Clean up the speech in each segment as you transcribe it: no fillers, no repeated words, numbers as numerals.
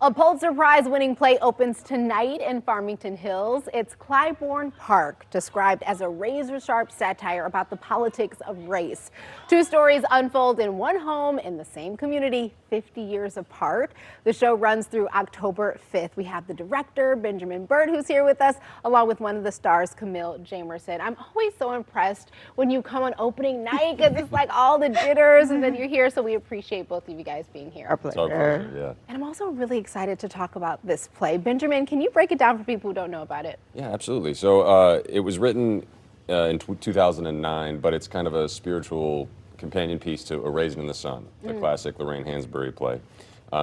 A Pulitzer Prize winning play opens tonight in Farmington Hills. It's Clybourne Park, described as a razor-sharp satire about the politics of race. Two stories unfold in one home in the same community, 50 years apart. The show runs through October 5th. We have the director, Benjamin Bird, who's here with us, along with one of the stars, Camille Jamerson. I'm always so impressed when you come on opening night because it's like all the jitters and then you're here, so we appreciate both of you guys being here. Our pleasure. Yeah. And I'm also really excited to talk about this play. Benjamin, can you break it down for people who don't know about it? Yeah, absolutely. So it was written in 2009, but it's kind of a spiritual companion piece to A Raisin in the Sun, the classic Lorraine Hansberry play.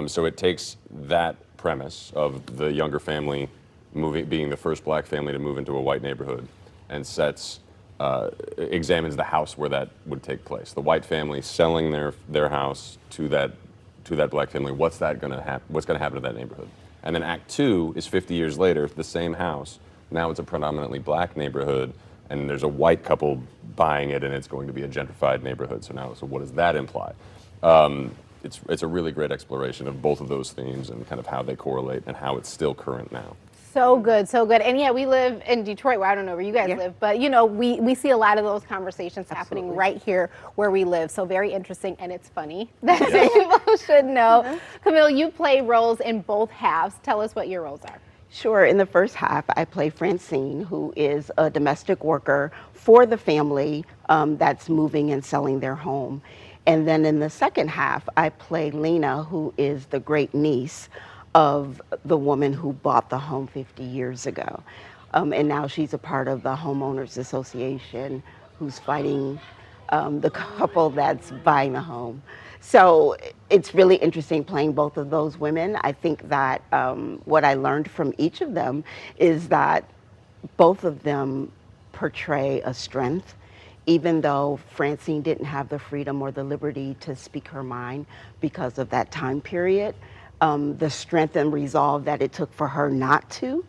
So it takes that premise of the younger family being the first black family to move into a white neighborhood, and examines the house where that would take place. The white family selling their house to that black family. What's going to happen to that neighborhood? And then Act 2 is 50 years later, the same house. Now it's a predominantly black neighborhood, and there's a white couple buying it, and it's going to be a gentrified neighborhood. So what does that imply? It's a really great exploration of both of those themes and kind of how they correlate and how it's still current now. So good, so good. And yeah, we live in Detroit, where I don't know where you guys live, but you know, we see a lot of those conversations happening right here where we live. So very interesting, and it's funny. That people should know. Camille, you play roles in both halves. Tell us what your roles are. Sure. In the first half, I play Francine, who is a domestic worker for the family that's moving and selling their home. And then in the second half, I play Lena, who is the great niece of the woman who bought the home 50 years ago. And now she's a part of the homeowners association who's fighting the couple that's buying the home. So it's really interesting playing both of those women. I think that what I learned from each of them is that both of them portray a strength, even though Francine didn't have the freedom or the liberty to speak her mind because of that time period. The strength and resolve that it took for her not to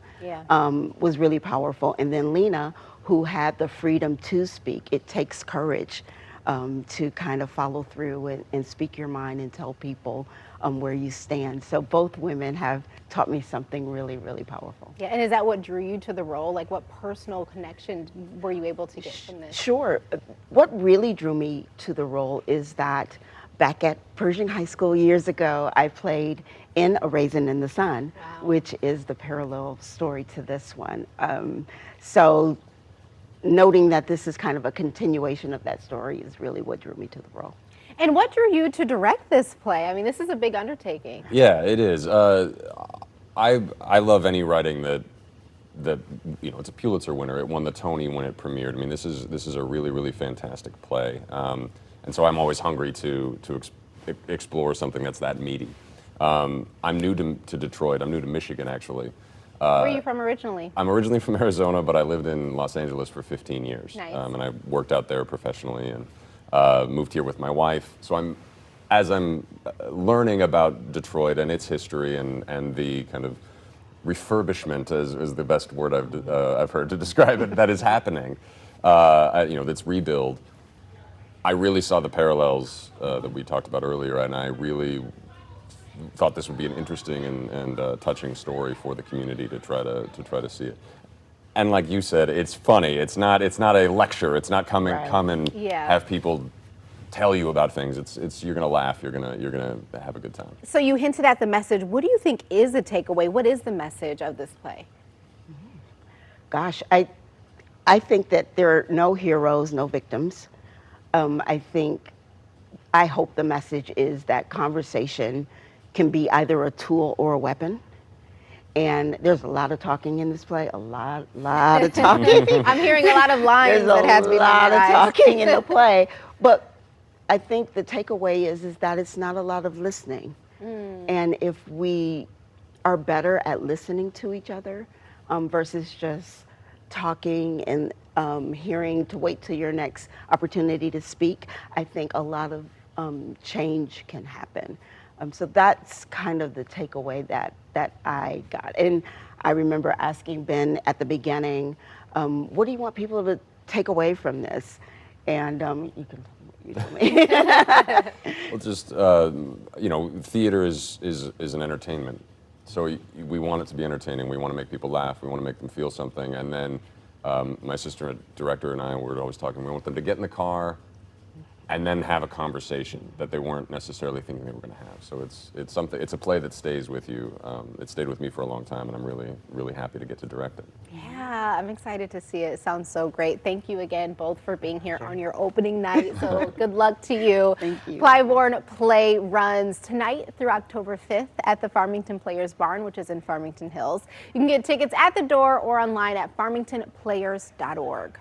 was really powerful. And then Lena, who had the freedom to speak. It takes courage to kind of follow through and speak your mind and tell people where you stand. So both women have taught me something really, really powerful. Yeah, and is that what drew you to the role? Like, what personal connection were you able to get from this? Sure. What really drew me to the role is that back at Pershing High School years ago, I played in A Raisin in the Sun, which is the parallel story to this one. So noting that this is kind of a continuation of that story is really what drew me to the role. And what drew you to direct this play? I mean, this is a big undertaking. Yeah, it is. I love any writing that it's a Pulitzer winner. It won the Tony when it premiered. I mean, this is a really, really fantastic play. And so I'm always hungry to explore something that's that meaty. I'm new to Detroit. I'm new to Michigan, actually. Where are you from originally? I'm originally from Arizona, but I lived in Los Angeles for 15 years. Nice. And I worked out there professionally and moved here with my wife. So as I'm learning about Detroit and its history and the kind of refurbishment is the best word I've heard to describe it that is happening, that's rebuild. I really saw the parallels that we talked about earlier, and I really thought this would be an interesting and touching story for the community to try to see it. And like you said, it's funny. It's not a lecture. It's not come and have people tell you about things. It's you're gonna laugh. You're gonna have a good time. So you hinted at the message. What do you think is the takeaway? What is the message of this play? Gosh, I think that there are no heroes, no victims. I hope the message is that conversation can be either a tool or a weapon. And there's a lot of talking in this play, a lot of talking. I'm hearing a lot of lines that have to be memorized. There's a lot of talking in the play. But I think the takeaway is that it's not a lot of listening. And if we are better at listening to each other versus just talking and hearing to wait till your next opportunity to speak, I think a lot of change can happen. So that's kind of the takeaway that I got. And I remember asking Ben at the beginning, what do you want people to take away from this? And you can you tell me. Well, just theater is an entertainment So we want it to be entertaining. We want to make people laugh. We want to make them feel something. And then my assistant director and I were always talking. We want them to get in the car and then have a conversation that they weren't necessarily thinking they were going to have. So it's something. It's a play that stays with you. It stayed with me for a long time, and I'm really happy to get to direct it. Yeah, I'm excited to see it. It sounds so great. Thank you again both for being here on your opening night. So good luck to you. Thank you. Clybourne Play runs tonight through October 5th at the Farmington Players Barn, which is in Farmington Hills. You can get tickets at the door or online at farmingtonplayers.org.